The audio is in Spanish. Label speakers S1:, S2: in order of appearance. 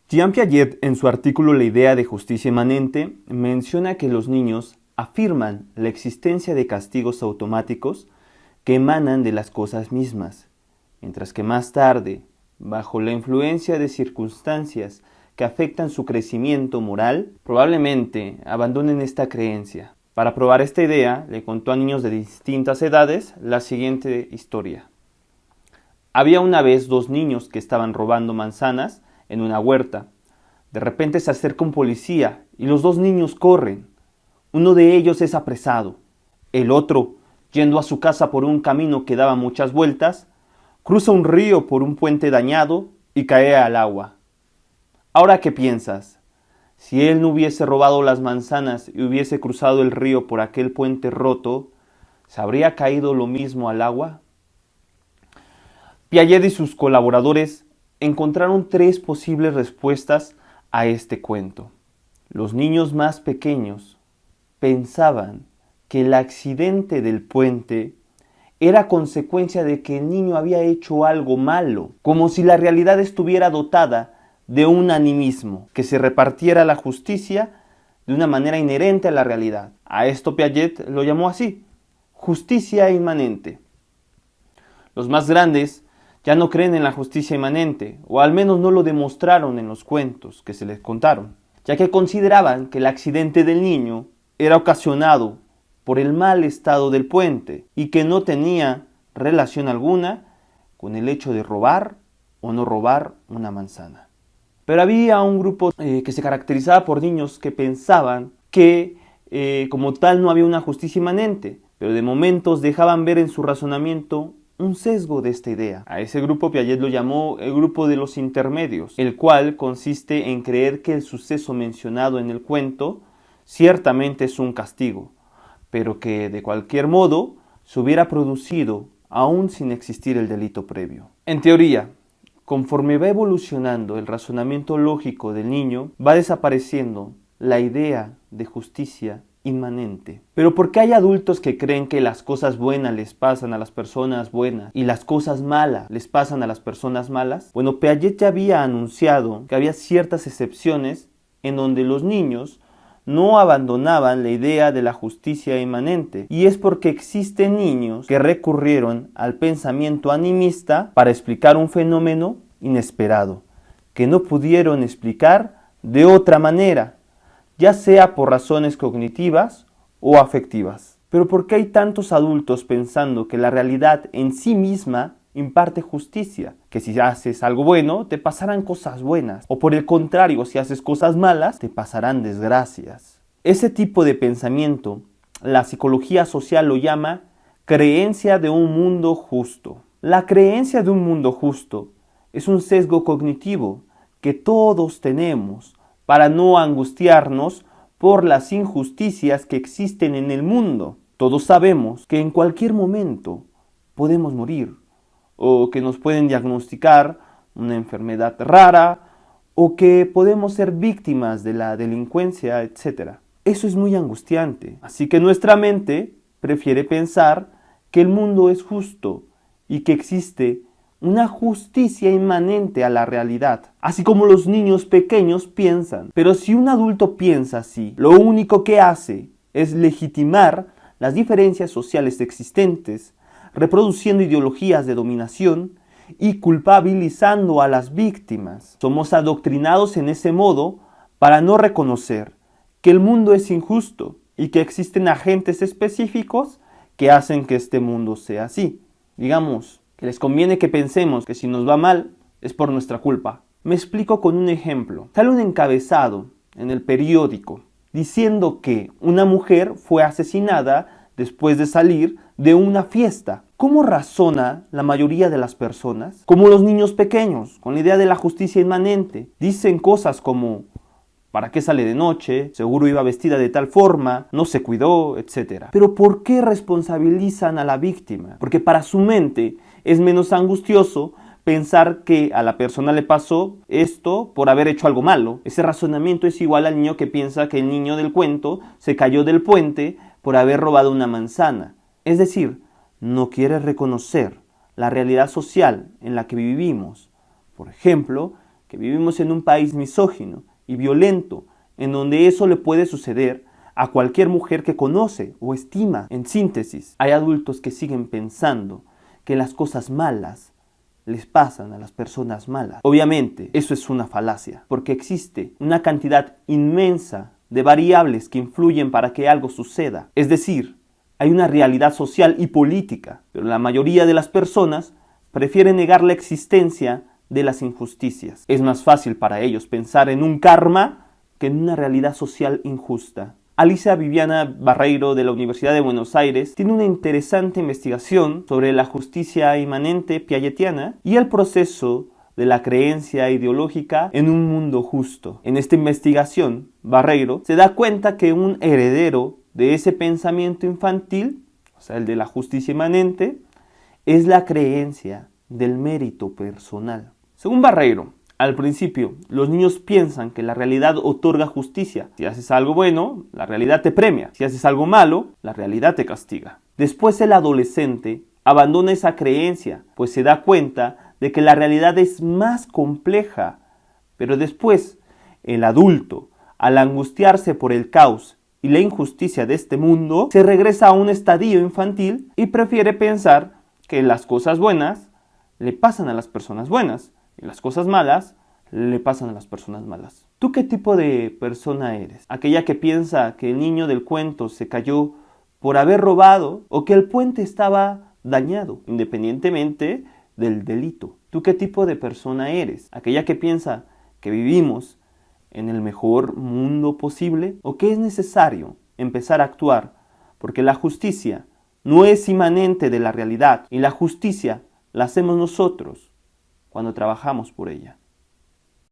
S1: Jean Piaget, en su artículo La idea de justicia inmanente, menciona que los niños afirman la existencia de castigos automáticos que emanan de las cosas mismas, mientras que más tarde, bajo la influencia de circunstancias que afectan su crecimiento moral, probablemente abandonen esta creencia. Para probar esta idea, le contó a niños de distintas edades la siguiente historia. Había una vez dos niños que estaban robando manzanas en una huerta. De repente se acerca un policía y los dos niños corren. Uno de ellos es apresado. El otro, yendo a su casa por un camino que daba muchas vueltas, cruza un río por un puente dañado y cae al agua. ¿Ahora qué piensas? Si él no hubiese robado las manzanas y hubiese cruzado el río por aquel puente roto, ¿se habría caído lo mismo al agua? Piaget y sus colaboradores encontraron tres posibles respuestas a este cuento. Los niños más pequeños pensaban que el accidente del puente era consecuencia de que el niño había hecho algo malo, como si la realidad estuviera dotada de un animismo, que se repartiera la justicia de una manera inherente a la realidad. A esto Piaget lo llamó así, justicia inmanente. Los más grandes ya no creen en la justicia inmanente, o al menos no lo demostraron en los cuentos que se les contaron, ya que consideraban que el accidente del niño era ocasionado por el mal estado del puente y que no tenía relación alguna con el hecho de robar o no robar una manzana. Pero había un grupo que se caracterizaba por niños que pensaban que como tal no había una justicia inmanente, pero de momentos dejaban ver en su razonamiento un sesgo de esta idea. A ese grupo Piaget lo llamó el grupo de los intermedios, el cual consiste en creer que el suceso mencionado en el cuento ciertamente es un castigo, pero que de cualquier modo se hubiera producido aún sin existir el delito previo. En teoría, conforme va evolucionando el razonamiento lógico del niño, va desapareciendo la idea de justicia inmanente. Pero ¿por qué hay adultos que creen que las cosas buenas les pasan a las personas buenas y las cosas malas les pasan a las personas malas? Bueno, Piaget ya había anunciado que había ciertas excepciones en donde los niños no abandonaban la idea de la justicia inmanente, y es porque existen niños que recurrieron al pensamiento animista para explicar un fenómeno inesperado, que no pudieron explicar de otra manera, ya sea por razones cognitivas o afectivas. Pero ¿por qué hay tantos adultos pensando que la realidad en sí misma imparte justicia? Que si haces algo bueno, te pasarán cosas buenas. O por el contrario, si haces cosas malas, te pasarán desgracias. Ese tipo de pensamiento, la psicología social lo llama creencia de un mundo justo. La creencia de un mundo justo es un sesgo cognitivo que todos tenemos para no angustiarnos por las injusticias que existen en el mundo. Todos sabemos que en cualquier momento podemos morir, o que nos pueden diagnosticar una enfermedad rara, o que podemos ser víctimas de la delincuencia, etc. Eso es muy angustiante. Así que nuestra mente prefiere pensar que el mundo es justo y que existe una justicia inmanente a la realidad, así como los niños pequeños piensan. Pero si un adulto piensa así, lo único que hace es legitimar las diferencias sociales existentes, reproduciendo ideologías de dominación y culpabilizando a las víctimas. Somos adoctrinados en ese modo para no reconocer que el mundo es injusto y que existen agentes específicos que hacen que este mundo sea así. Digamos que les conviene que pensemos que si nos va mal es por nuestra culpa. Me explico con un ejemplo. Sale un encabezado en el periódico diciendo que una mujer fue asesinada después de salir de una fiesta. ¿Cómo razona la mayoría de las personas? Como los niños pequeños, con la idea de la justicia inmanente. Dicen cosas como: ¿para qué sale de noche? Seguro iba vestida de tal forma, no se cuidó, etc. Pero ¿por qué responsabilizan a la víctima? Porque para su mente es menos angustioso pensar que a la persona le pasó esto por haber hecho algo malo. Ese razonamiento es igual al niño que piensa que el niño del cuento se cayó del puente por haber robado una manzana. Es decir, no quiere reconocer la realidad social en la que vivimos. Por ejemplo, que vivimos en un país misógino y violento, en donde eso le puede suceder a cualquier mujer que conoce o estima. En síntesis, hay adultos que siguen pensando que las cosas malas les pasan a las personas malas. Obviamente, eso es una falacia, porque existe una cantidad inmensa de variables que influyen para que algo suceda. Es decir, hay una realidad social y política, pero la mayoría de las personas prefieren negar la existencia de las injusticias. Es más fácil para ellos pensar en un karma que en una realidad social injusta. Alicia Viviana Barreiro de la Universidad de Buenos Aires tiene una interesante investigación sobre la justicia inmanente piagetiana y el proceso de la creencia ideológica en un mundo justo. En esta investigación, Barreiro se da cuenta que un heredero de ese pensamiento infantil, o sea, el de la justicia inmanente, es la creencia del mérito personal. Según Barreiro, al principio, los niños piensan que la realidad otorga justicia. Si haces algo bueno, la realidad te premia. Si haces algo malo, la realidad te castiga. Después el adolescente abandona esa creencia, pues se da cuenta de que la realidad es más compleja. Pero después, el adulto, al angustiarse por el caos y la injusticia de este mundo, se regresa a un estadio infantil y prefiere pensar que las cosas buenas le pasan a las personas buenas y las cosas malas le pasan a las personas malas. ¿Tú qué tipo de persona eres? ¿Aquella que piensa que el niño del cuento se cayó por haber robado o que el puente estaba dañado, independientemente del delito? ¿Tú qué tipo de persona eres? ¿Aquella que piensa que vivimos en el mejor mundo posible o que es necesario empezar a actuar porque la justicia no es inmanente de la realidad y la justicia la hacemos nosotros cuando trabajamos por ella?